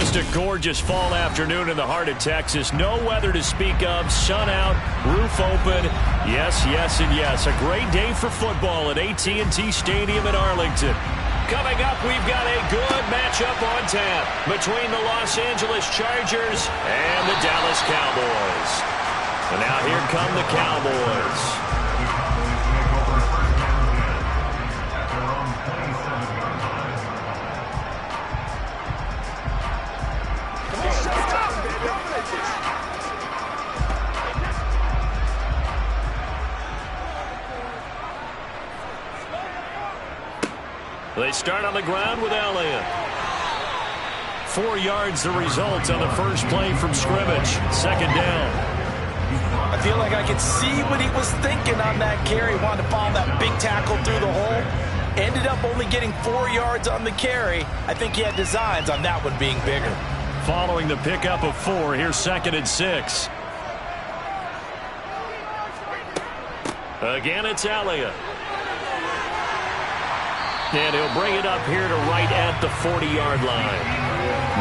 Just a gorgeous fall afternoon in the heart of Texas. No weather to speak of. Sun out, roof open. Yes, yes, and yes. A great day for football at AT&T Stadium in Arlington. Coming up, we've got a good matchup on tap between the Los Angeles Chargers and the Dallas Cowboys. And now here come the Cowboys. They start on the ground with Elliott. 4 yards the result on the first play from scrimmage. Second down. I feel like I could see what he was thinking on that carry. Wanted to follow that big tackle through the hole. Ended up only getting 4 yards on the carry. I think he had designs on that one being bigger. Following the pickup of 4, here's 2nd and 6. Again, it's Elliott. And he'll bring it up here to right at the 40-yard line.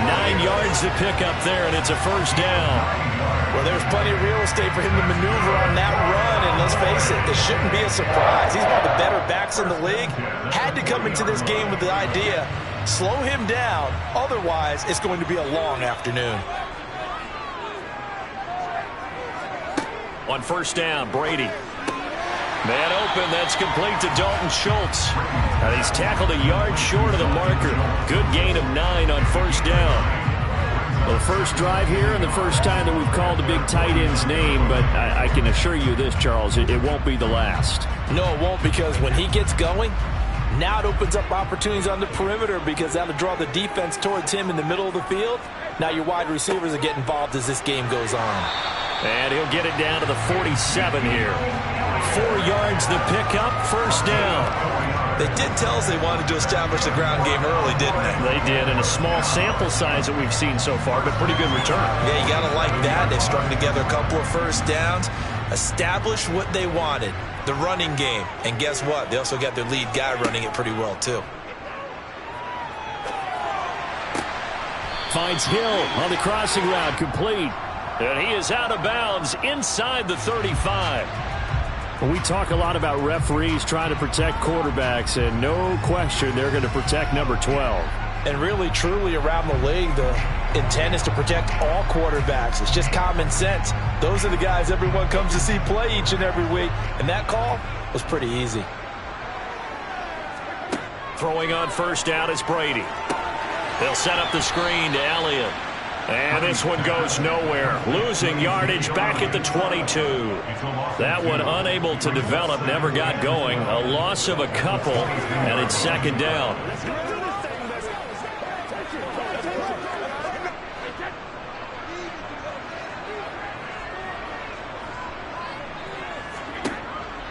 9 yards to pick up there, and it's a first down. Well, there's plenty of real estate for him to maneuver on that run, and let's face it, this shouldn't be a surprise. He's one of the better backs in the league. Had to come into this game with the idea, slow him down, otherwise it's going to be a long afternoon. On first down, Brady. Man open, that's complete to Dalton Schultz. And he's tackled a yard short of the marker. Good gain of 9 on first down. Well, the first drive here and the first time that we've called the big tight end's name, but I can assure you this, Charles, it won't be the last. No, it won't, because when he gets going, now it opens up opportunities on the perimeter because that'll draw the defense towards him in the middle of the field. Now your wide receivers will get involved as this game goes on. And he'll get it down to the 47 here. 4 yards the pickup, first down. They did tell us they wanted to establish the ground game early, didn't they? They did, in a small sample size that we've seen so far, but pretty good return. Yeah, you got to like that. They've strung together a couple of first downs, established what they wanted, the running game. And guess what? They also got their lead guy running it pretty well, too. Finds Hill on the crossing route, complete. And he is out of bounds inside the 35. We talk a lot about referees trying to protect quarterbacks, and no question they're going to protect number 12. And really, truly, around the league, the intent is to protect all quarterbacks. It's just common sense. Those are the guys everyone comes to see play each and every week, and that call was pretty easy. Throwing on first down is Brady. They'll set up the screen to Elliott. And this one goes nowhere. Losing yardage back at the 22. That one unable to develop, never got going. A loss of a couple, and it's second down.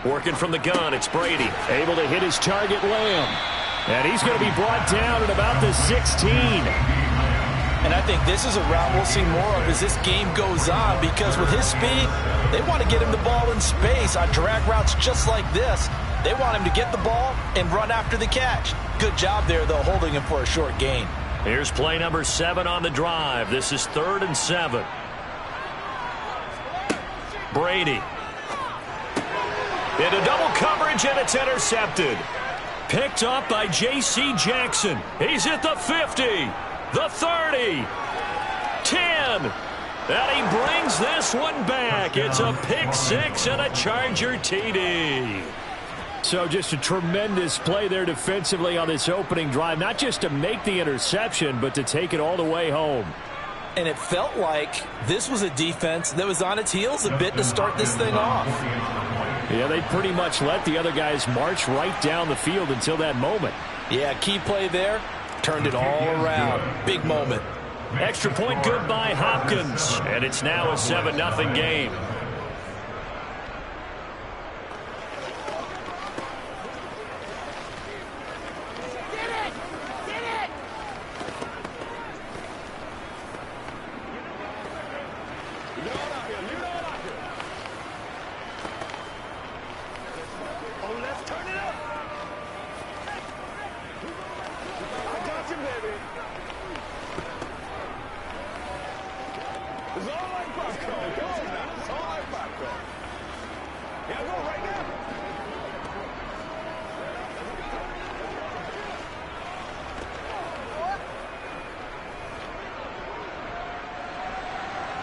Working from the gun, it's Brady. Able to hit his target, Lamb. And he's going to be brought down at about the 16. And I think this is a route we'll see more of as this game goes on, because with his speed, they want to get him the ball in space on drag routes just like this. They want him to get the ball and run after the catch. Good job there, though, holding him for a short gain. Here's play number 7 on the drive. This is 3rd and 7. Brady. Into double coverage, and it's intercepted. Picked up by J.C. Jackson. He's at the 50. The 30, 10, and he brings this one back. It's a pick 6 and a Charger TD. So just a tremendous play there defensively on this opening drive, not just to make the interception, but to take it all the way home. And it felt like this was a defense that was on its heels a bit to start this thing off. Yeah, they pretty much let the other guys march right down the field until that moment. Yeah, key play there. Turned it all around. Big moment. Extra point good by Hopkins. And it's now a 7-0 game.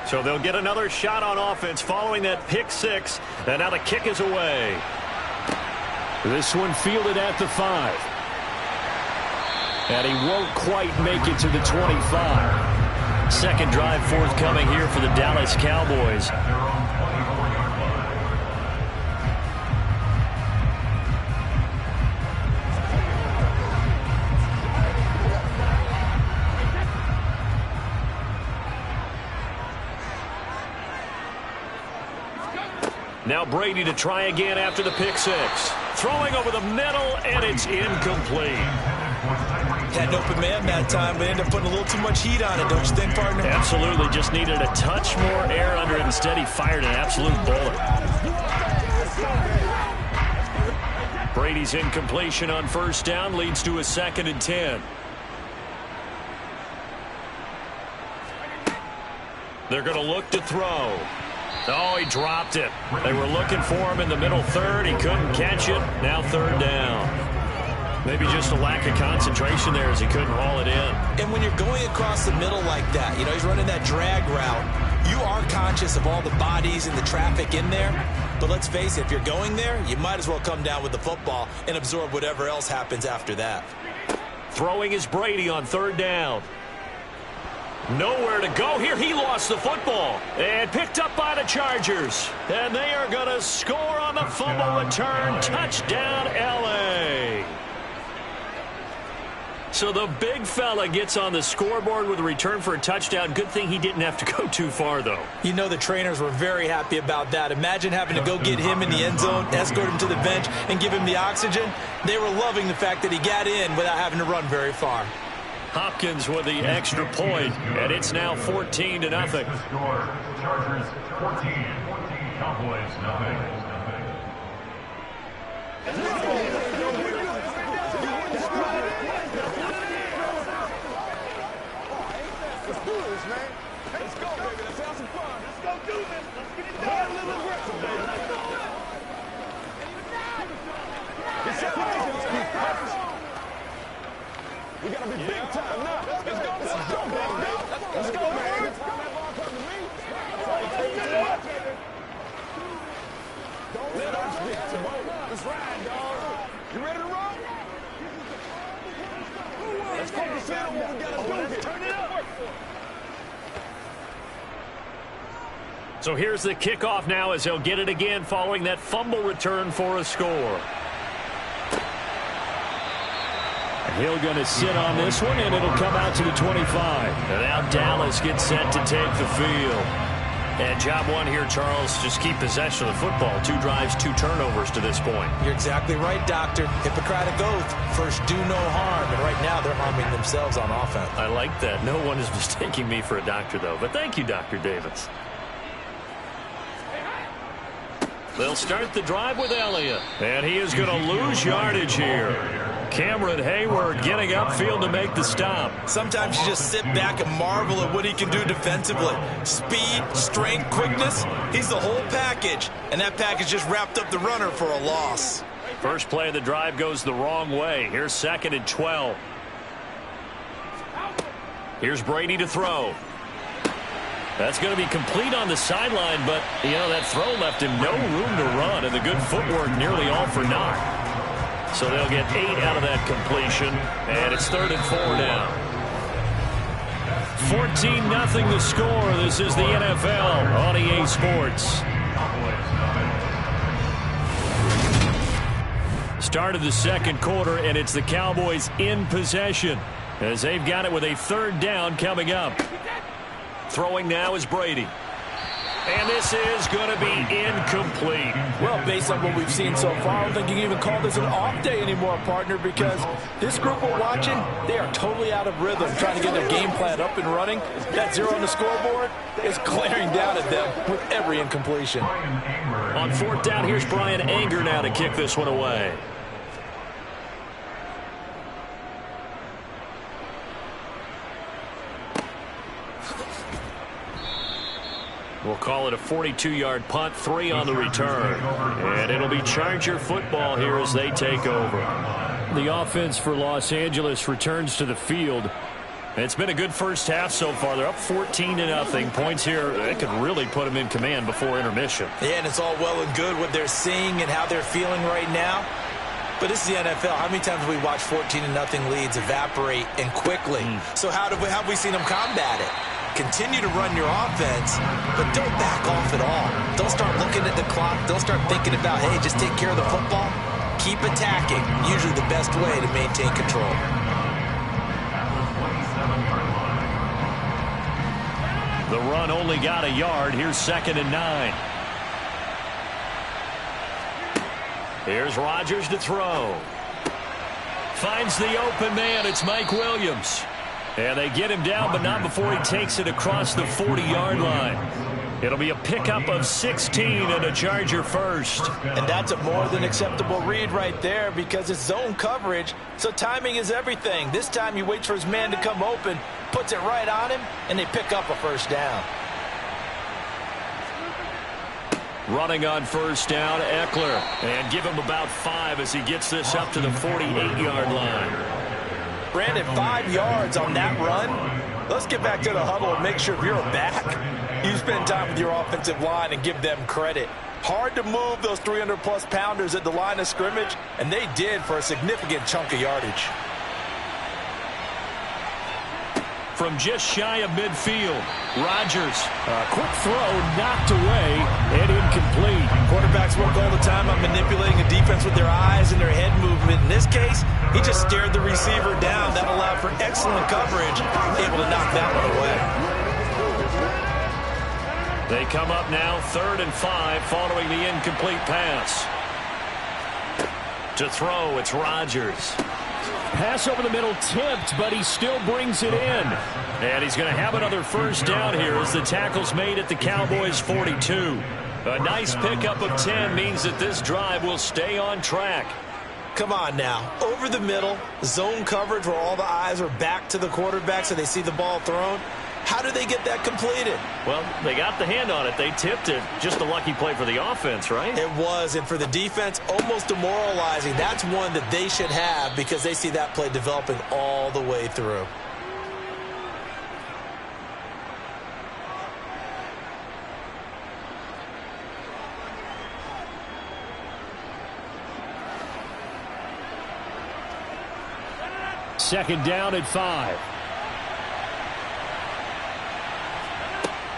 So they'll get another shot on offense following that pick six. And now the kick is away. This one fielded at the 5. And he won't quite make it to the 25. Second drive forthcoming here for the Dallas Cowboys. Now Brady to try again after the pick six. Throwing over the middle, and it's incomplete. Had an open man that time, but ended up putting a little too much heat on it, don't you think, partner? Absolutely. Just needed a touch more air under it. Instead, he fired an absolute bullet. Brady's incompletion on first down leads to a 2nd and 10. They're going to look to throw. Oh, he dropped it. They were looking for him in the middle third. He couldn't catch it. Now 3rd down. Maybe just a lack of concentration there as he couldn't haul it in. And when you're going across the middle like that, you know, he's running that drag route, you are conscious of all the bodies and the traffic in there. But let's face it, if you're going there, you might as well come down with the football and absorb whatever else happens after that. Throwing is Brady on 3rd down. Nowhere to go here. He lost the football and picked up by the Chargers. And they are going to score on the fumble return. Touchdown, L.A. So the big fella gets on the scoreboard with a return for a touchdown. Good thing he didn't have to go too far, though. You know the trainers were very happy about that. Imagine having to go get him in the end zone, escort him to the bench, and give him the oxygen. They were loving the fact that he got in without having to run very far. Hopkins with the extra point, and it's now 14-0. Chargers 14, Cowboys nothing. Let's do this, man. Let's go, baby. Let's have some fun. Let's go do this. Let's get it done. A little aggressive, baby. Let's go. Get set up. We gotta be big time now. Let's go. Let's go, baby. Let's go, man. Don't let us get to it. Let's ride, dog. You ready to roll? Let's focus in on what we gotta do here. Turn it up. So here's the kickoff now as he'll get it again following that fumble return for a score. He'll going to sit on this one, and it'll come out to the 25. And now Dallas gets set to take the field. And job one here, Charles, just keep possession of the football. 2 drives, 2 turnovers to this point. You're exactly right, Doctor. Hippocratic oath. First, do no harm. And right now, they're harming themselves on offense. I like that. No one is mistaking me for a doctor, though. But thank you, Dr. Davis. They'll start the drive with Elliott. And he is going to lose yardage here. Cameron Hayward getting upfield to make the stop. Sometimes you just sit back and marvel at what he can do defensively. Speed, strength, quickness, he's the whole package. And that package just wrapped up the runner for a loss. First play of the drive goes the wrong way. Here's 2nd and 12. Here's Brady to throw. That's going to be complete on the sideline, but, you know, that throw left him no room to run, and the good footwork nearly all for naught. So they'll get 8 out of that completion, and it's 3rd and 4 now. 14-0 the score. This is the NFL on EA Sports. Start of the second quarter, and it's the Cowboys in possession as they've got it with a 3rd down coming up. Throwing now is Brady. And this is going to be incomplete. Well, based on what we've seen so far, I don't think you can even call this an off day anymore, partner, because this group we're watching, they are totally out of rhythm, trying to get their game plan up and running. That 0 on the scoreboard is glaring down at them with every incompletion. On 4th down, here's Brian Anger now to kick this one away. We'll call it a 42-yard punt, 3 on the return. And it'll be Charger football here as they take over. The offense for Los Angeles returns to the field. It's been a good first half so far. They're up 14-0. Points here, they could really put them in command before intermission. Yeah, and it's all well and good what they're seeing and how they're feeling right now. But this is the NFL. How many times have we watched 14-0 leads evaporate and quickly? So how have we seen them combat it? Continue to run your offense, but don't back off at all. Don't start looking at the clock. Don't start thinking about, hey, just take care of the football. Keep attacking. Usually the best way to maintain control. The run only got a yard. Here's 2nd and 9. Here's Rodgers to throw. Finds the open man. It's Mike Williams. And they get him down, but not before he takes it across the 40-yard line. It'll be a pickup of 16 and a Charger first. And that's a more than acceptable read right there because it's zone coverage, so timing is everything. This time he waits for his man to come open, puts it right on him, and they pick up a first down. Running on first down, Eckler. And give him about 5 as he gets this up to the 48-yard line. Brandon, 5 yards on that run. Let's get back to the huddle and make sure if you're back, you spend time with your offensive line and give them credit. Hard to move those 300-plus pounders at the line of scrimmage, and they did for a significant chunk of yardage. From just shy of midfield, Rodgers. A quick throw knocked away and incomplete. Quarterbacks work all the time on manipulating a defense with their eyes and their head movement. In this case, he just stared the receiver down. That allowed for excellent coverage, able to knock that one away. They come up now 3rd and 5 following the incomplete pass. To throw, it's Rodgers. Pass over the middle tipped, but he still brings it in. And he's going to have another first down here as the tackle's made at the Cowboys' 42. A nice pickup of 10 means that this drive will stay on track. Come on now. Over the middle, zone coverage where all the eyes are back to the quarterback so they see the ball thrown. How do they get that completed? Well, they got the hand on it. They tipped it. Just a lucky play for the offense, right? It was, and for the defense, almost demoralizing. That's one that they should have because they see that play developing all the way through. Second down at 5.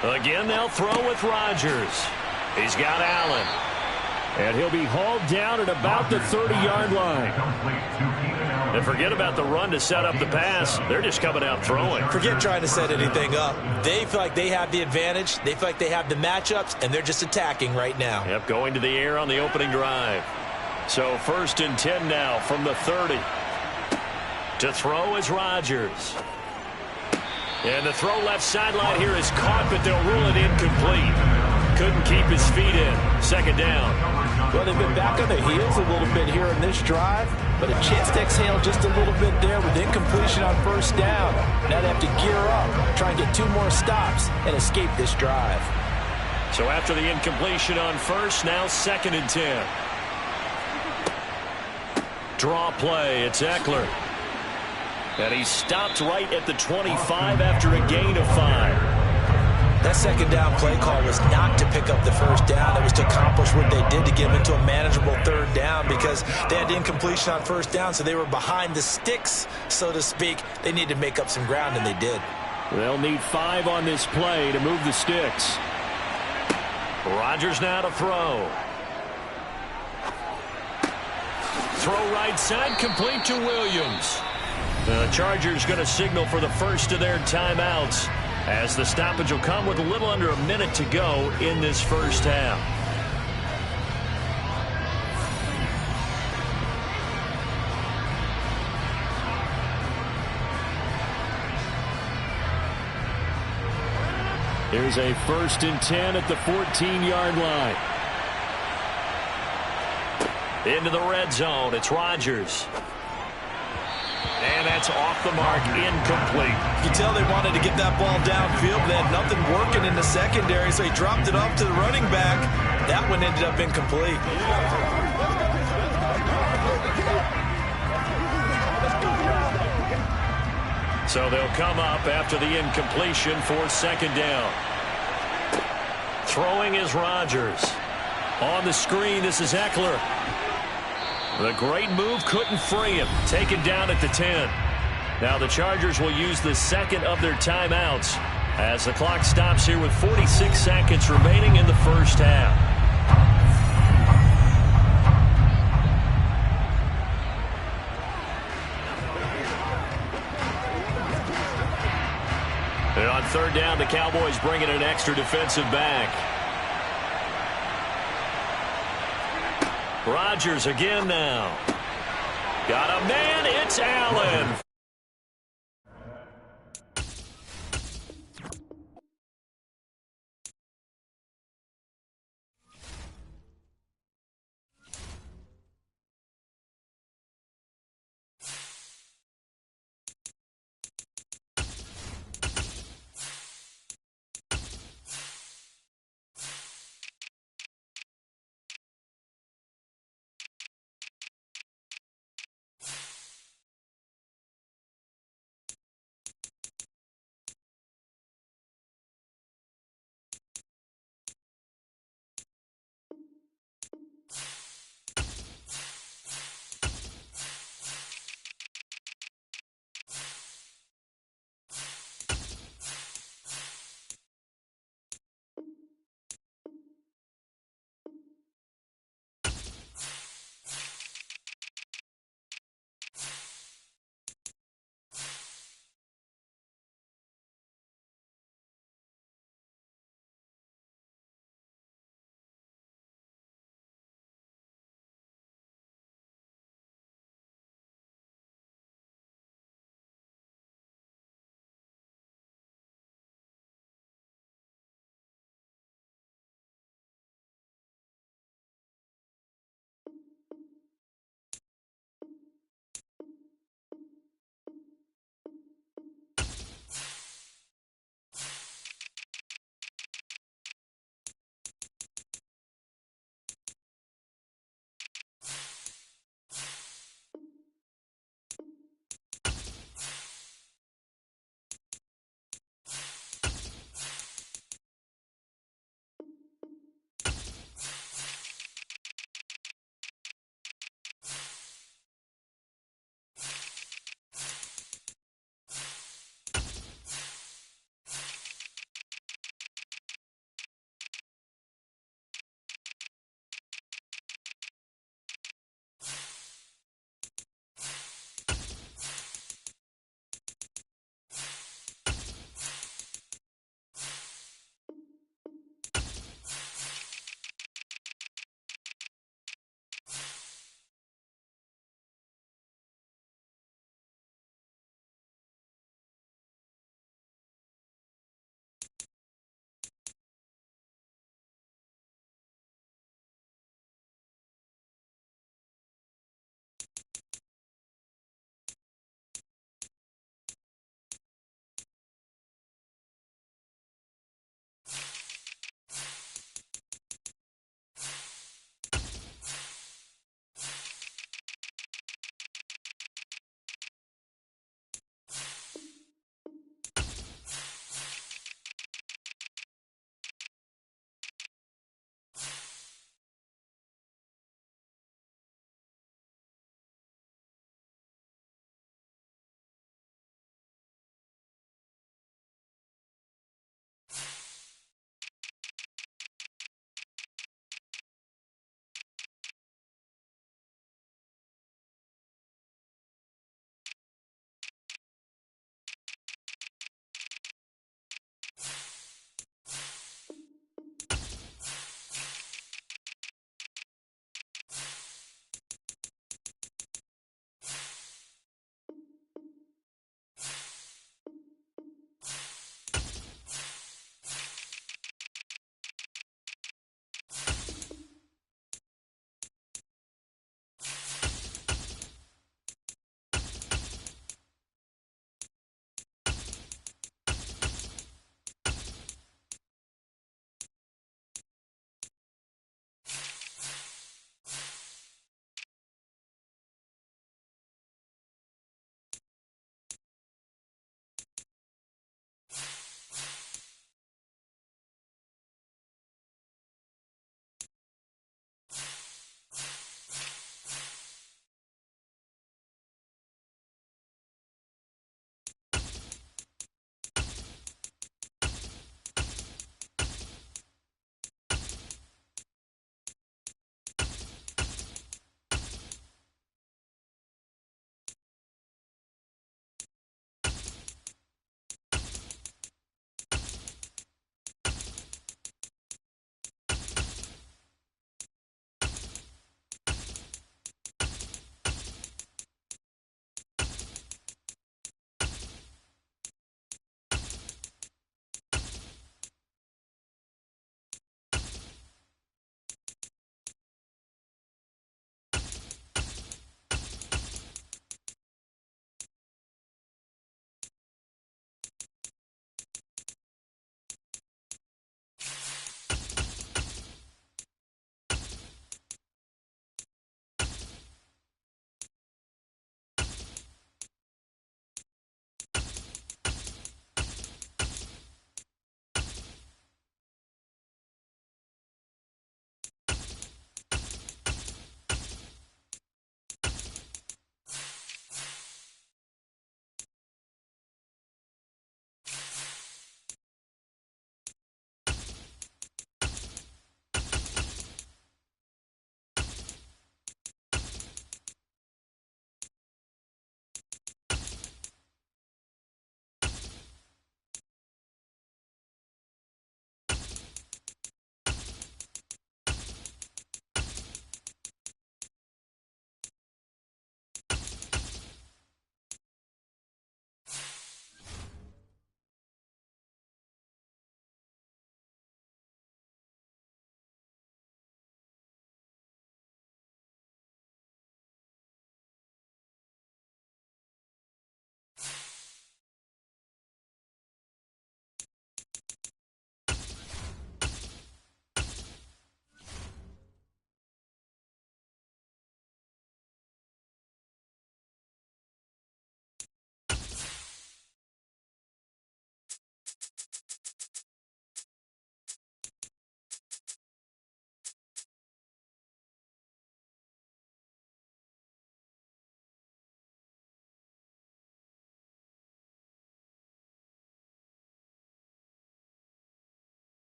Again, they'll throw with Rodgers. He's got Allen. And he'll be hauled down at about the 30-yard line. And forget about the run to set up the pass. They're just coming out throwing. Forget trying to set anything up. They feel like they have the advantage. They feel like they have the matchups, and they're just attacking right now. Yep, going to the air on the opening drive. So 1st and 10 now from the 30. To throw is Rodgers. And the throw left sideline here is caught, but they'll rule it incomplete. Couldn't keep his feet in. 2nd down. Well, they've been back on their heels a little bit here in this drive, but a chance to exhale just a little bit there with incompletion on first down. Now they have to gear up, try and get 2 more stops, and escape this drive. So after the incompletion on first, now 2nd and 10. Draw play. It's Eckler. And he stopped right at the 25 after a gain of 5. That 2nd down play call was not to pick up the first down. It was to accomplish what they did to get them into a manageable 3rd down because they had incompletion on first down, so they were behind the sticks, so to speak. They needed to make up some ground, and they did. They'll need 5 on this play to move the sticks. Rodgers now to throw. Throw right side, complete to Williams. The Chargers going to signal for the first of their timeouts as the stoppage will come with a little under a minute to go in this first half. Here's a 1st and 10 at the 14-yard line. Into the red zone. It's Rodgers. And that's off the mark, incomplete. You can tell they wanted to get that ball downfield, but they had nothing working in the secondary, so he dropped it off to the running back. That one ended up incomplete. So they'll come up after the incompletion for second down. Throwing is Rodgers. On the screen, this is Eckler. The great move couldn't free him. Taken down at the 10. Now the Chargers will use the second of their timeouts as the clock stops here with 46 seconds remaining in the first half. And on third down, the Cowboys bring in an extra defensive back. Rodgers again now. Got a man, it's Allen.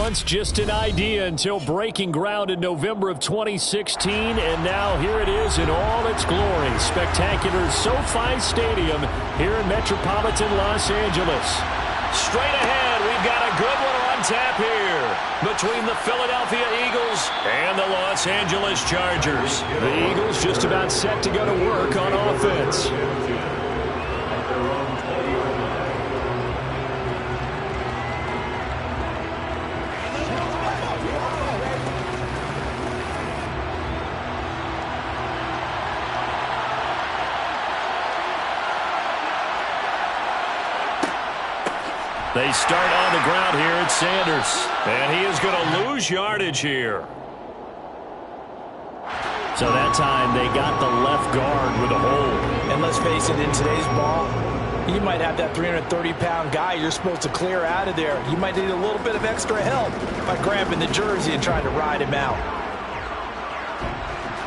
once just an idea until breaking ground in November of 2016, and now here it is in all its glory. Spectacular SoFi Stadium here in metropolitan Los Angeles. Straight ahead, we've got a good one on tap here between the Philadelphia Eagles and the Los Angeles Chargers. The Eagles just about set to go to work on offense. They start on the ground here at Sanders, and he is going to lose yardage here. So that time they got the left guard with a hold. And let's face it, in today's ball, you might have that 330-pound guy you're supposed to clear out of there. You might need a little bit of extra help by grabbing the jersey and trying to ride him out.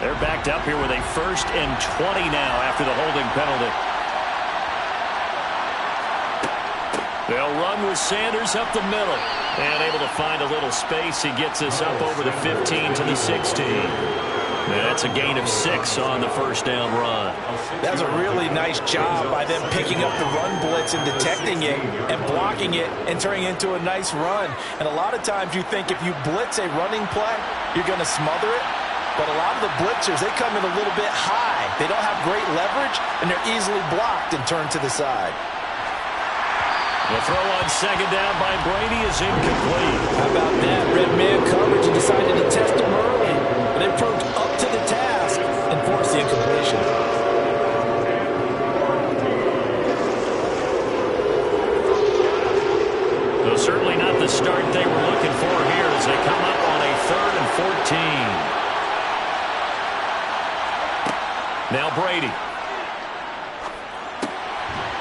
They're backed up here with a 1st and 20 now after the holding penalty. They'll run with Sanders up the middle. And able to find a little space. He gets us up over the 15 to the 16. That's a gain of 6 on the first down run. That's a really nice job by them picking up the run blitz and detecting it and blocking it and turning it into a nice run. And a lot of times you think if you blitz a running play, you're going to smother it. But a lot of the blitzers, they come in a little bit high. They don't have great leverage, and they're easily blocked and turned to the side. The throw on second down by Brady is incomplete. How about that? Red man coverage and decided to test him early. But they proved up to the task and forced the incompletion. So certainly not the start they were looking for here as they come up on a 3rd and 14. Now Brady.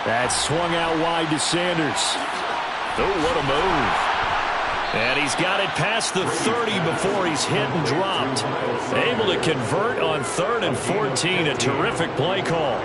That swung out wide to Sanders. Oh, what a move. And he's got it past the 30 before he's hit and dropped. Able to convert on 3rd and 14. A terrific play call.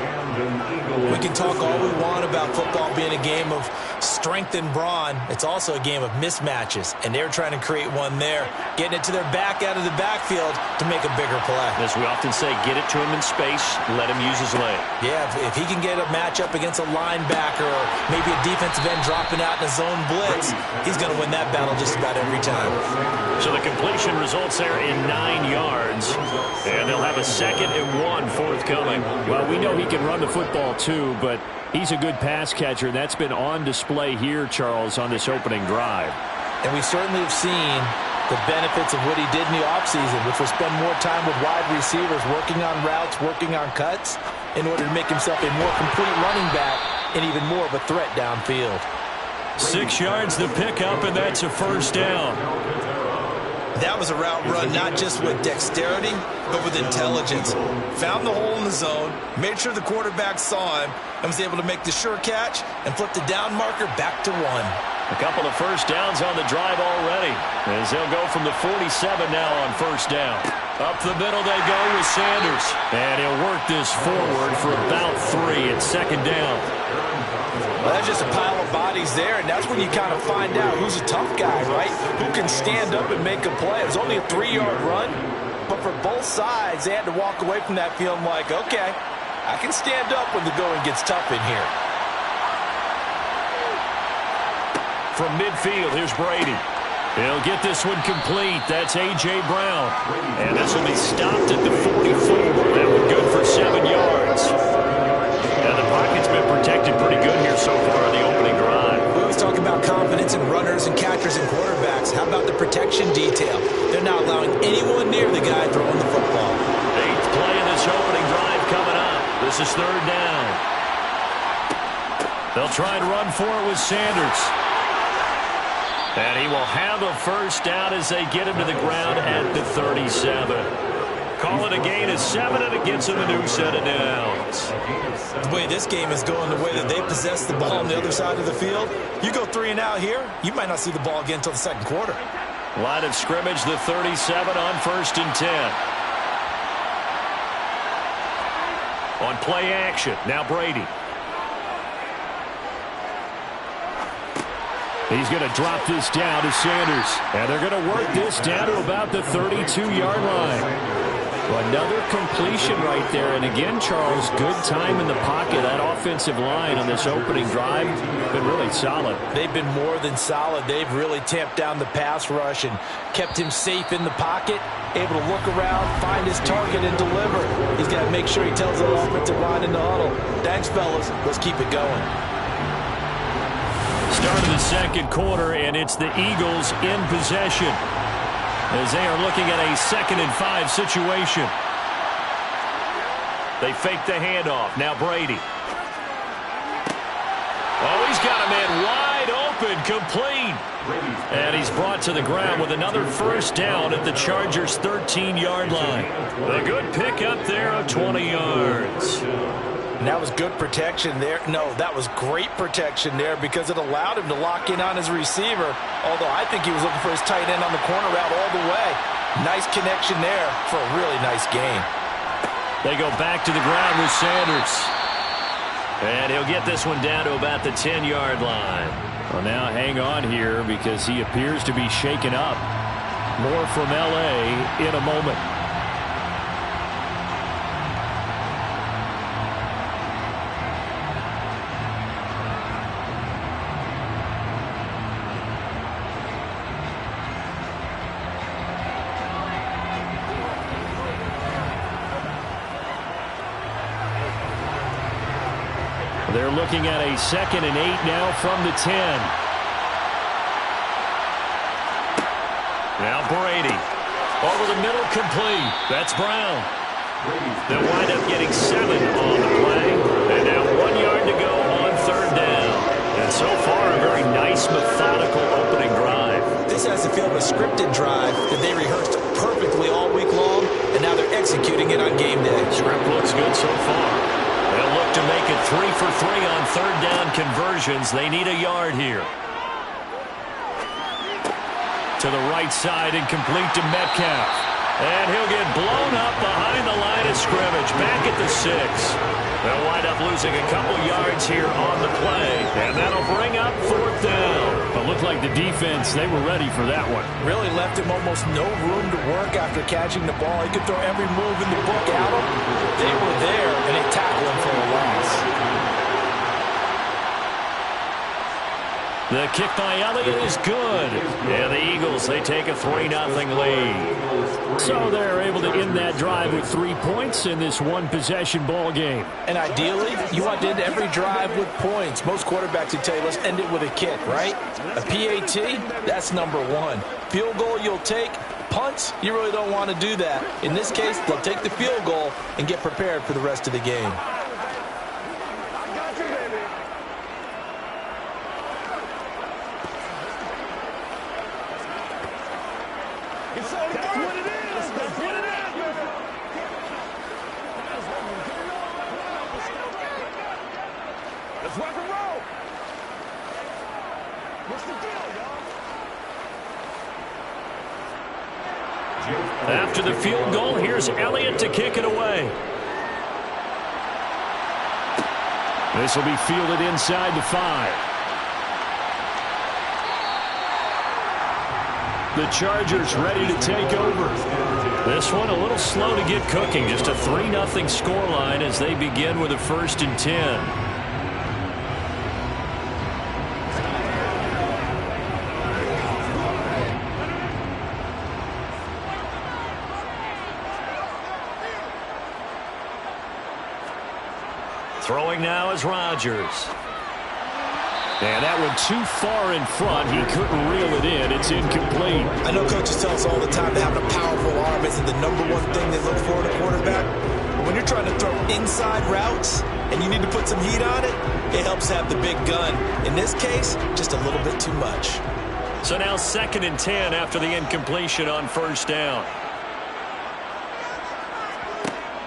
We can talk all we want about football being a game of strength and brawn. It's also a game of mismatches, and they're trying to create one there, getting it to their back out of the backfield to make a bigger play. As we often say, get it to him in space, let him use his leg. Yeah, if he can get a matchup against a linebacker or maybe a defensive end dropping out in a zone blitz, he's going to win that battle just about every time. So the completion results there in 9 yards, and they'll have a 2nd and 1 forthcoming. Well, we know he can run the football too, but he's a good pass catcher, and that's been on display here, Charles, on this opening drive. And we certainly have seen the benefits of what he did in the offseason, which was spend more time with wide receivers, working on routes, working on cuts, in order to make himself a more complete running back and even more of a threat downfield. 6 yards the pickup, and that's a 1st down. That was a route run not just with dexterity, but with intelligence. Found the hole in the zone, made sure the quarterback saw him, and was able to make the sure catch and flip the down marker back to 1. A couple of 1st downs on the drive already, as they'll go from the 47 now on 1st down. Up the middle they go with Sanders, and he'll work this forward for about 3 at 2nd down. Well, that's just a pile of bodies there, and that's when you kind of find out who's a tough guy, right? Who can stand up and make a play. It was only a 3-yard run, but for both sides, they had to walk away from that feeling like, okay, I can stand up when the going gets tough in here. From midfield, here's Brady. He'll get this one complete. That's A.J. Brown. And this will be stopped at the 44. That one good for 7 yards. And the pocket's been protected pretty good here so far in the opening drive. We always talk about confidence in runners and catchers and quarterbacks. How about the protection detail? They're not allowing anyone near the guy throwing the football. 8th play of this opening drive coming up. This is 3rd down. They'll try and run for it with Sanders. And he will have a 1st down as they get him to the ground at the 37. Call it a gain of 7, and it gets him a new set of downs. The way this game is going, the way that they possess the ball on the other side of the field, you go 3 and out here, you might not see the ball again until the 2nd quarter. Line of scrimmage, the 37 on 1st and 10. On play action, now Brady. He's going to drop this down to Sanders. And they're going to work this down to about the 32-yard line. Another completion right there. And again, Charles, good time in the pocket. That offensive line on this opening drive has been really solid. They've been more than solid. They've really tamped down the pass rush and kept him safe in the pocket, able to look around, find his target, and deliver. He's got to make sure he tells the offensive line in the huddle, thanks, fellas. Let's keep it going. Start of the second quarter, and it's the Eagles in possession as they are looking at a 2nd and 5 situation. They fake the handoff. Now Brady. Oh, he's got a man wide open, complete. And he's brought to the ground with another first down at the Chargers' 13-yard line. A good pickup there of 20 yards. And that was good protection there. No, that was great protection there because it allowed him to lock in on his receiver, although I think he was looking for his tight end on the corner route all the way. Nice connection there for a really nice gain. They go back to the ground with Sanders. And he'll get this one down to about the 10-yard line. Well, now hang on here because he appears to be shaken up. More from L.A. in a moment. They're looking at a 2nd and 8 now from the 10. Now Brady. Over the middle, complete. That's Brown. They'll wind up getting 7 on the play. And now 1 yard to go on 3rd down. And so far, a very nice, methodical opening drive. This has the feel of a scripted drive that they rehearsed perfectly all week long, and now they're executing it on game day. Script looks good so far. They'll look to make it 3 for 3 on 3rd down conversions. They need a yard here. To the right side and complete to Metcalf. And he'll get blown up behind the line of scrimmage. Back at the 6. They'll wind up losing a couple yards here on the play. And that'll bring up 4th down. But looked like the defense, they were ready for that one. Really left him almost no room to work after catching the ball. He could throw every move in the book at him. They were there, and they tackled him for a loss. The kick by Elliott is good. And the Eagles, they take a 3-0 lead. So they're able to end that drive with 3 points in this one-possession ball game. And ideally, you want to end every drive with points. Most quarterbacks would tell you, let's end it with a kick, right? A PAT, that's number 1. Field goal you'll take. Punts, you really don't want to do that. In this case, they'll take the field goal and get prepared for the rest of the game. After the field goal, here's Elliott to kick it away. This will be fielded inside the 5. The Chargers ready to take over. This one a little slow to get cooking. Just a 3-0 scoreline as they begin with a 1st and 10. Throwing now is Rodgers. And that one too far in front. He couldn't reel it in. It's incomplete. I know coaches tell us all the time that having a powerful arm isn't the number 1 thing they look for in a quarterback. But when you're trying to throw inside routes and you need to put some heat on it, it helps have the big gun. In this case, just a little bit too much. So now 2nd and 10 after the incompletion on 1st down.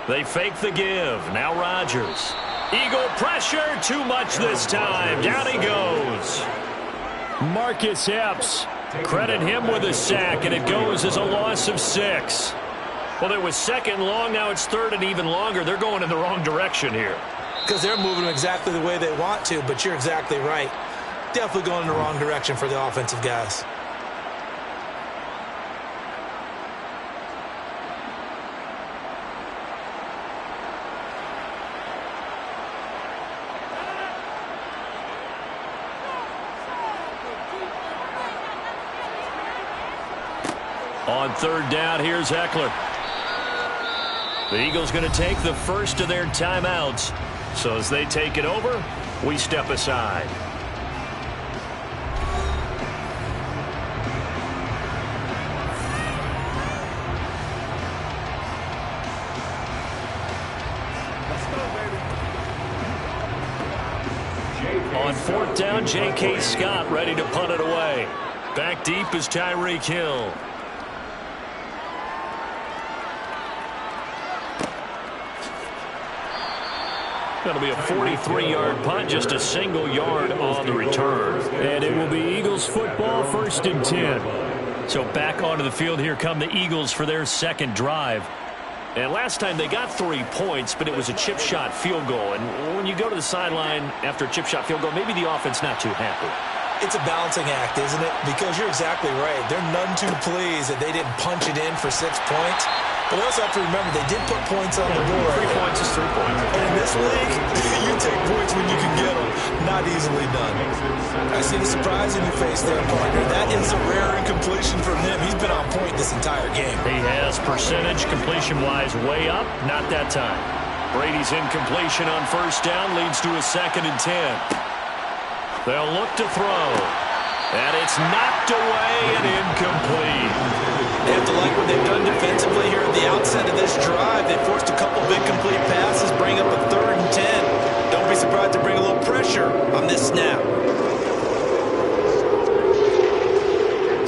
They fake the give. Now Rodgers. Eagle pressure, too much this time. Down he goes. Marcus Epps. Credit him with a sack, and it goes as a loss of 6. Well, it was 2nd long, now it's 3rd and even longer. They're going in the wrong direction here. Because they're moving them exactly the way they want to, but you're exactly right. definitely going in the wrong direction for the offensive guys. On third down, here's Eckler. The Eagles going to take the first of their timeouts. So as they take it over, we step aside. On fourth down, J.K. Scott ready to punt it away. Back deep is Tyreek Hill. That'll be a 43-yard punt, just a single yard on the return. And it will be Eagles football, 1st and 10. So back onto the field here come the Eagles for their second drive. And last time they got 3 points, but it was a chip shot field goal. And when you go to the sideline after a chip shot field goal, maybe the offense not too happy. It's a balancing act, isn't it? Because you're exactly right. They're none too pleased that they didn't punch it in for 6 points. But we also have to remember they did put points on the board. 3 points is 3 points. And in this league, you take points when you can get them. Not easily done. I see the surprise in your face there, partner. That is a rare incompletion from him. He's been on point this entire game. He has percentage completion-wise way up. Not that time. Brady's incompletion on first down leads to a 2nd and 10. They'll look to throw. And it's knocked away and incomplete. They have to like what they've done defensively here at the outset of this drive. They forced a couple big complete passes, bring up a 3rd and 10. Don't be surprised to bring a little pressure on this snap.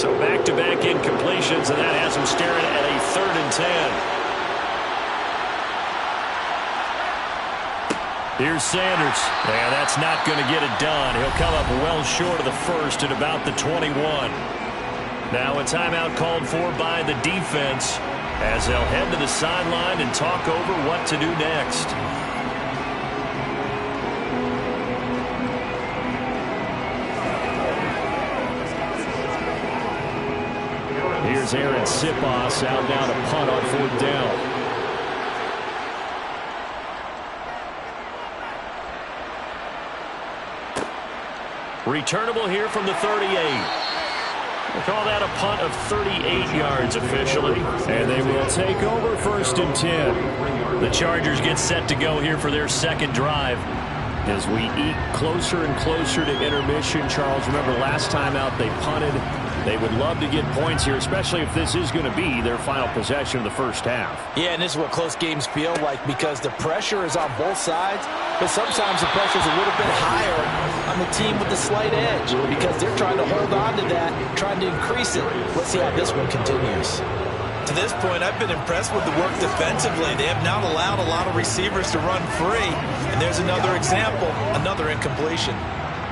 So back-to-back incompletions, and that has them staring at a 3rd and 10. Here's Sanders. Yeah, that's not going to get it done. He'll come up well short of the first at about the 21. Now a timeout called for by the defense as they'll head to the sideline and talk over what to do next. Here's Aaron Sipos out now to punt on 4th down. Returnable here from the 38. We'll call that a punt of 38 yards officially. And they will take over 1st and 10. The Chargers get set to go here for their second drive. As we eat closer and closer to intermission, Charles, remember last time out they punted. They would love to get points here, especially if this is going to be their final possession of the first half. Yeah, and this is what close games feel like because the pressure is on both sides, but sometimes the pressure is a little bit higher on the team with the slight edge because they're trying to hold on to that, trying to increase it. Let's see how this one continues. To this point, I've been impressed with the work defensively. They have now allowed a lot of receivers to run free, and there's another example, another incompletion.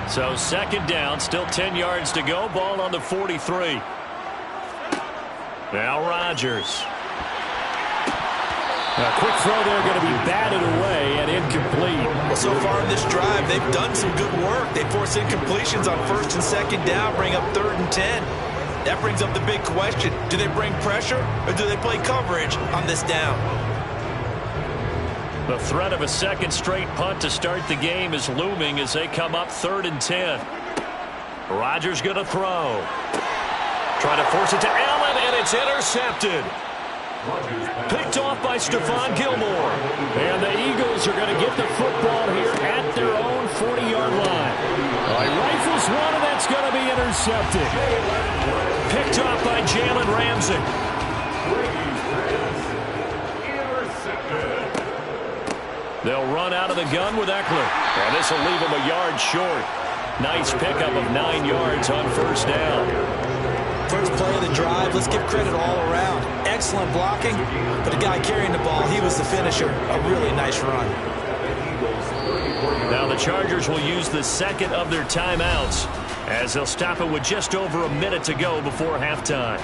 So 2nd down, still 10 yards to go. Ball on the 43. Now Rodgers. A quick throw there going to be batted away and incomplete. Well, so far in this drive, they've done some good work. They force incompletions on 1st and 2nd down, bring up 3rd and 10. That brings up the big question. Do they bring pressure or do they play coverage on this down? The threat of a second straight punt to start the game is looming as they come up 3rd and 10. Rodgers going to throw. Trying to force it to Allen, and it's intercepted. Picked off by Stephon Gilmore. And the Eagles are going to get the football here at their own 40-yard line. He rifles one, and that's going to be intercepted. Picked off by Jalen Ramsey. They'll run out of the gun with Eckler. And this will leave him a yard short. Nice pickup of 9 yards on 1st down. First play of the drive, let's give credit all around. Excellent blocking, but the guy carrying the ball, he was the finisher. A really nice run. Now the Chargers will use the 2nd of their timeouts as they'll stop it with just over a minute to go before halftime.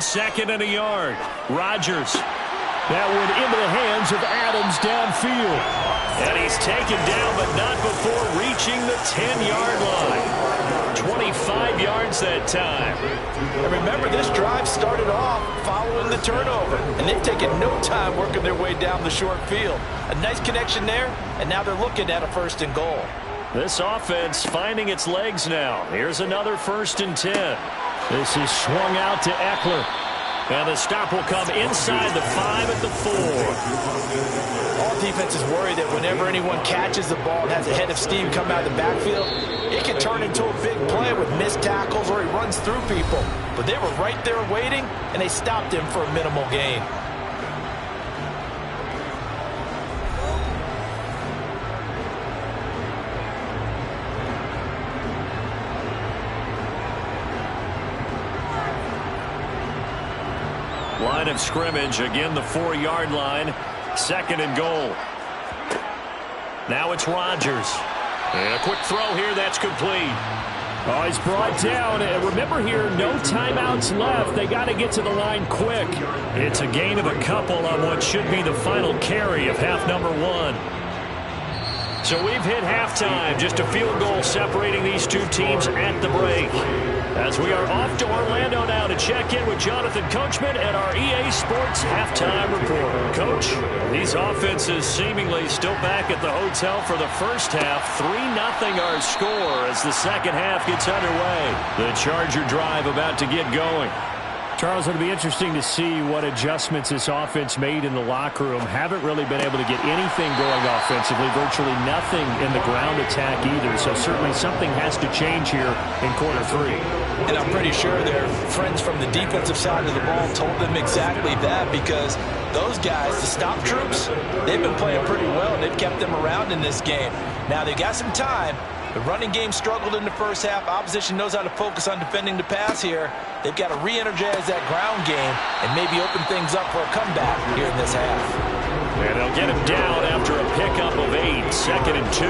on 2nd and a yard. Rodgers. That one into the hands of Adams downfield. And he's taken down, but not before reaching the 10-yard line. 25 yards that time. And remember, this drive started off following the turnover, and they've taken no time working their way down the short field. A nice connection there, and now they're looking at a 1st and goal. This offense finding its legs now. Here's another 1st and 10. This is swung out to Eckler. And the stop will come inside the 5 at the 4. All defenses worry that whenever anyone catches the ball and has a head of steam come out of the backfield, it can turn into a big play with missed tackles or he runs through people. But they were right there waiting, and they stopped him for a minimal gain. Line of scrimmage, again the 4-yard line. 2nd and goal. Now it's Rodgers. And a quick throw here, that's complete. Oh, he's brought down. And remember here, no timeouts left. They got to get to the line quick. It's a gain of a couple on what should be the final carry of half number 1. So we've hit halftime. Just a field goal separating these two teams at the break. As we are off to Orlando now to check in with Jonathan Coachman at our EA Sports Halftime Report. Coach, these offenses seemingly still back at the hotel for the first half. 3-0 our score as the second half gets underway. The Charger drive about to get going. Charles, it'll be interesting to see what adjustments this offense made in the locker room. Haven't really been able to get anything going offensively, virtually nothing in the ground attack either. So certainly something has to change here in quarter 3. And I'm pretty sure their friends from the defensive side of the ball told them exactly that, because those guys, the stop troops, they've been playing pretty well. They've kept them around in this game. Now they've got some time. The running game struggled in the first half. Opposition knows how to focus on defending the pass here. They've got to re-energize that ground game and maybe open things up for a comeback here in this half. And they'll get him down after a pickup of 8, 2nd and 2.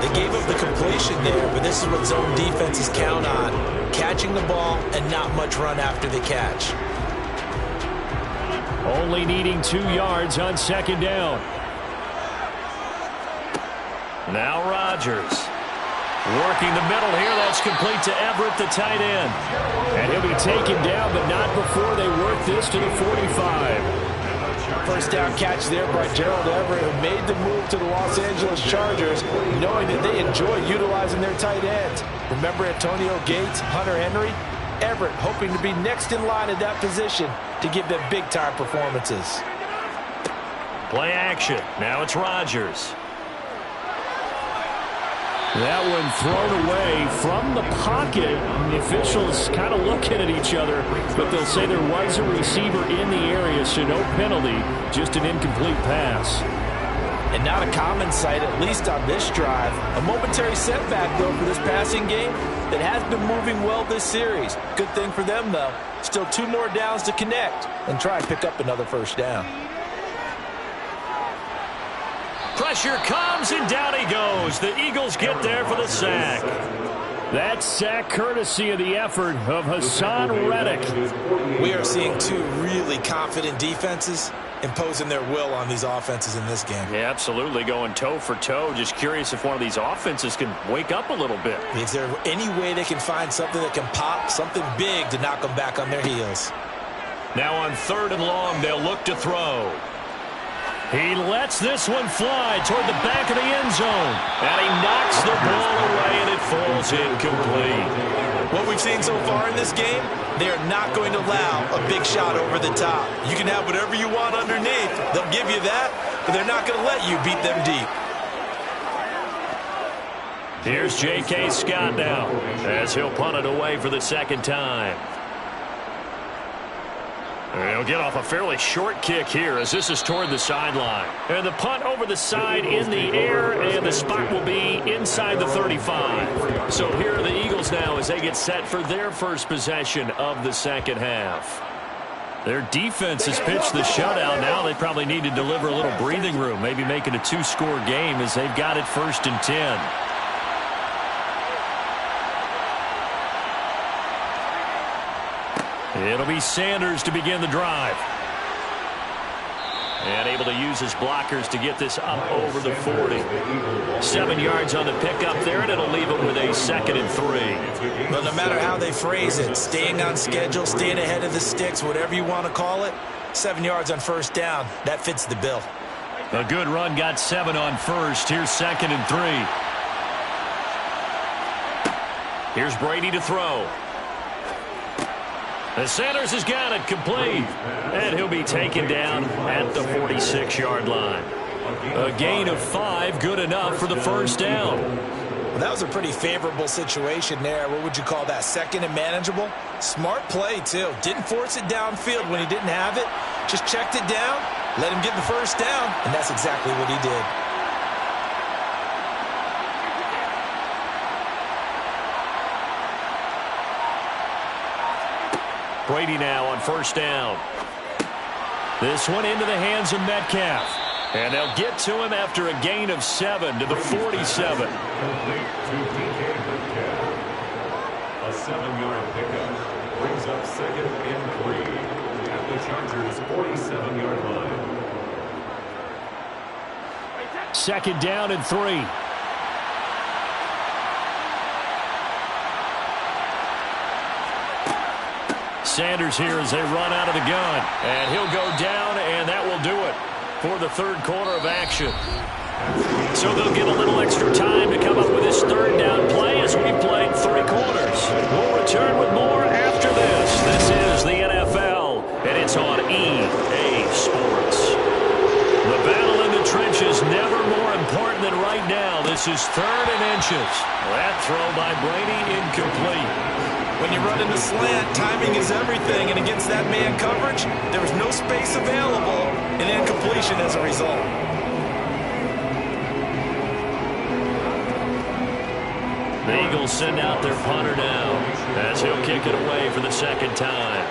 They gave up the completion there, but this is what zone defenses count on. Catching the ball and not much run after the catch. Only needing 2 yards on 2nd down. Now Rodgers. Working the middle here. That's complete to Everett, the tight end. And he'll be taken down, but not before they work this to the 45. First down catch there by Gerald Everett, who made the move to the Los Angeles Chargers, knowing that they enjoy utilizing their tight ends. Remember Antonio Gates, Hunter Henry? Everett hoping to be next in line at that position to give them big-time performances. Play action. Now it's Rodgers. That one thrown away from the pocket. The officials kind of looking at each other, but they'll say there was a receiver in the area, so no penalty, just an incomplete pass. And not a common sight, at least on this drive. A momentary setback, though, for this passing game that has been moving well this series. Good thing for them, though. Still 2 more downs to connect and try and pick up another first down. Pressure comes, and down he goes. The Eagles get there for the sack. That sack courtesy of the effort of Hassan Reddick. We are seeing 2 really confident defenses imposing their will on these offenses in this game. Yeah, absolutely, going toe for toe. Just curious if one of these offenses can wake up a little bit. Is there any way they can find something that can pop, something big to knock them back on their heels? Now on 3rd and long, they'll look to throw. He lets this one fly toward the back of the end zone. And he knocks the ball away, and it falls incomplete. What we've seen so far in this game, they are not going to allow a big shot over the top. You can have whatever you want underneath. They'll give you that, but they're not going to let you beat them deep. Here's J.K. Scott now as he'll punt it away for the 2nd time. He'll get off a fairly short kick here as this is toward the sideline. And the punt over the side in the air, and the spot will be inside the 35. So here are the Eagles now as they get set for their first possession of the second half. Their defense has pitched the shutout. Now they probably need to deliver a little breathing room, maybe make it a 2-score game as they've got it 1st and 10. It'll be Sanders to begin the drive. And able to use his blockers to get this up over the 40. 7 yards on the pickup there, and it'll leave him with a 2nd and 3. But no matter how they phrase it, staying on schedule, staying ahead of the sticks, whatever you want to call it, 7 yards on first down, that fits the bill. A good run got 7 on first. Here's 2nd and 3. Here's Brady to throw. And Sanders has got it complete. And he'll be taken down at the 46-yard line. A gain of 5, good enough for the first down. Well, that was a pretty favorable situation there. What would you call that? 2nd and manageable? Smart play, too. Didn't force it downfield when he didn't have it. Just checked it down, let him get the first down, and that's exactly what he did. Brady now on first down. This one into the hands of Metcalf. And they'll get to him after a gain of 7 to the 47. A 7-yard pickup brings up 2nd and 3 at the Chargers' 47-yard line. 2nd down and 3. Sanders here as they run out of the gun. And he'll go down, and that will do it for the 3rd quarter of action. So they'll get a little extra time to come up with this 3rd down play as we played 3 quarters. We'll return with more after this. This is the NFL, and it's on EA Sports. The battle in the trenches never more important than right now. This is 3rd and inches. That throw by Brady incomplete. When you run in the slant, timing is everything, and against that man coverage, there was no space available, and incompletion as a result. The Eagles send out their punter now as he'll kick it away for the 2nd time.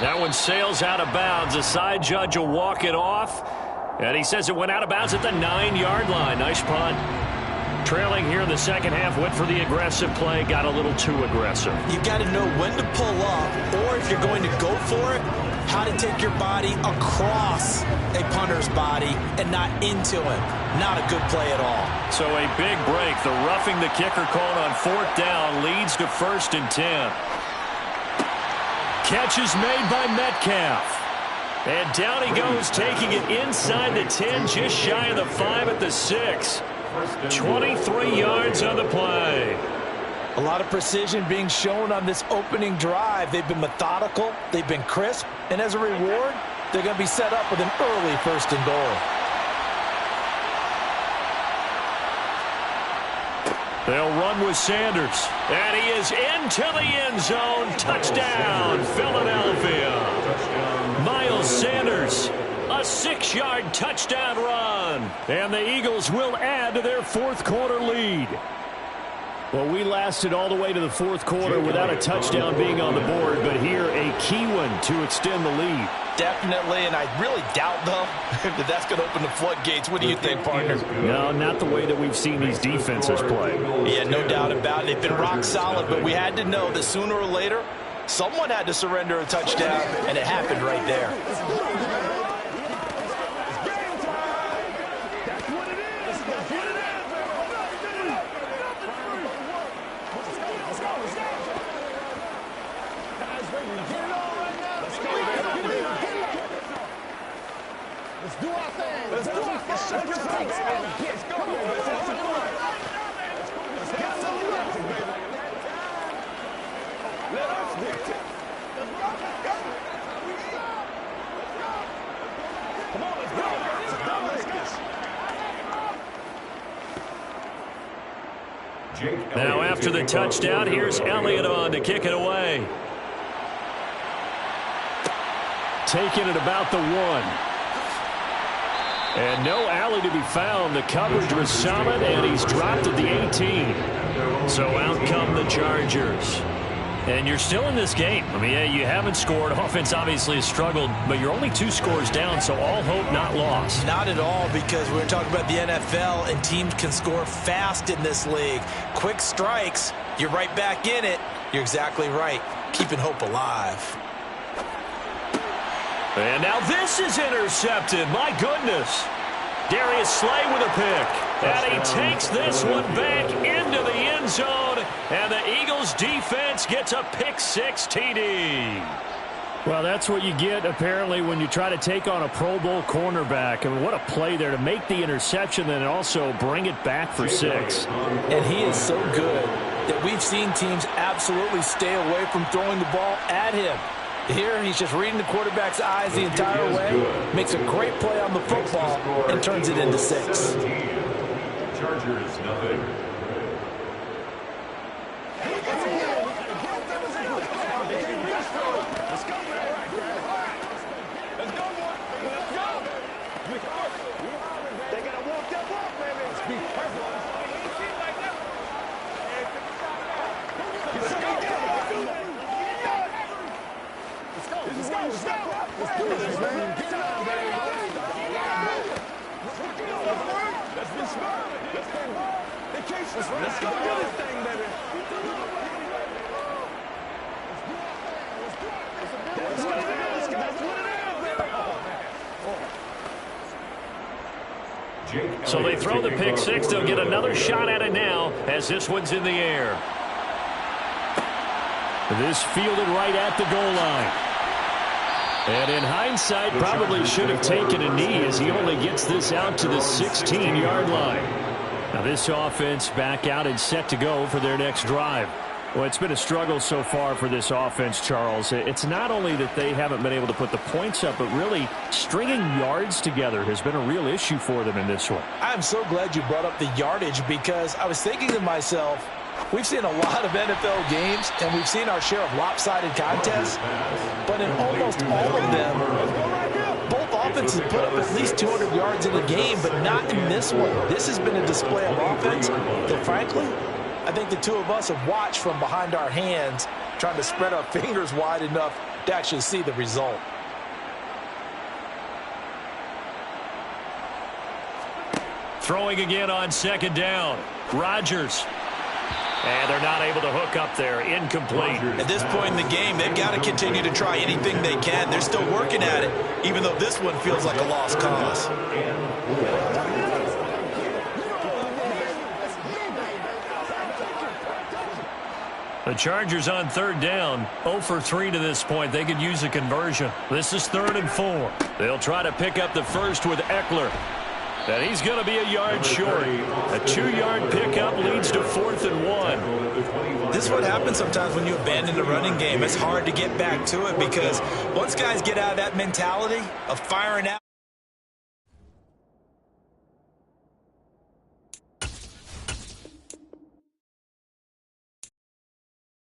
That one sails out of bounds. The side judge will walk it off, and he says it went out of bounds at the 9-yard line. Nice punt. Trailing here in the 2nd half, went for the aggressive play, got a little too aggressive. You've got to know when to pull up, or if you're going to go for it, how to take your body across a punter's body and not into him. Not a good play at all. So a big break. The roughing the kicker called on 4th down leads to 1st and 10. Catch is made by Metcalf. And down he goes, taking it inside the 10, just shy of the 5 at the 6. 23 yards on the play. A lot of precision being shown on this opening drive. They've been methodical, they've been crisp, and as a reward, they're going to be set up with an early 1st and goal. They'll run with Sanders, and he is into the end zone. Touchdown, Philadelphia. Miles Sanders. A 6-yard touchdown run. And the Eagles will add to their 4th quarter lead. Well, we lasted all the way to the 4th quarter without a touchdown being on the board, but here a key one to extend the lead. Definitely, and I really doubt, though, that that's going to open the floodgates. What do you think, partner? No, not the way that we've seen these defenses play. Yeah, no doubt about it. They've been rock solid, but we had to know that sooner or later, someone had to surrender a touchdown, and it happened right there. Let's do our thing. Let's do our thing. Let's go. Come on. Let's get some reps, baby. Let us dictate. Come on, let's go. Now after the touchdown, here's Elliott on to kick it away. Taking it about the 1. And no alley to be found. The coverage was solid, and he's dropped at the 18. So out come the Chargers. And you're still in this game. I mean, yeah, you haven't scored. Offense obviously has struggled, but you're only 2 scores down, so all hope not lost. Not at all, because we're talking about the NFL, and teams can score fast in this league. Quick strikes, you're right back in it. You're exactly right. Keeping hope alive. And now this is intercepted. My goodness. Darius Slay with a pick. And he takes this one back into the end zone. And the Eagles defense gets a pick-6 TD. Well, that's what you get, apparently, when you try to take on a Pro Bowl cornerback. I mean, what a play there to make the interception and also bring it back for 6. And he is so good that we've seen teams absolutely stay away from throwing the ball at him. Here, he's just reading the quarterback's eyes the entire way, makes a great play on the football, and turns it into 6. Chargers, nothing. Let's go do this thing, baby. So they throw the pick-6. They'll get another shot at it now as this one's in the air. This fielded right at the goal line. And in hindsight, probably should have taken a knee as he only gets this out to the 16-yard line. Now this offense back out and set to go for their next drive. Well, it's been a struggle so far for this offense, Charles. It's not only that they haven't been able to put the points up, but really stringing yards together has been a real issue for them in this one. I'm so glad you brought up the yardage, because I was thinking to myself, we've seen a lot of NFL games, and we've seen our share of lopsided contests, but in almost all of them, both offenses put up at least 200 yards in a game, but not in this one. This has been a display of offense that, frankly, I think the two of us have watched from behind our hands, trying to spread our fingers wide enough to actually see the result. Throwing again on 2nd down. Rodgers. And they're not able to hook up there. Incomplete. At this point in the game, they've got to continue to try anything they can. They're still working at it, even though this one feels like a lost cause. The Chargers on 3rd down, 0 for 3 to this point. They could use a conversion. This is 3rd and 4. They'll try to pick up the first with Eckler. And he's going to be a yard short. A 2-yard pickup leads to 4th and 1. This is what happens sometimes when you abandon the running game. It's hard to get back to it, because once guys get out of that mentality of firing out,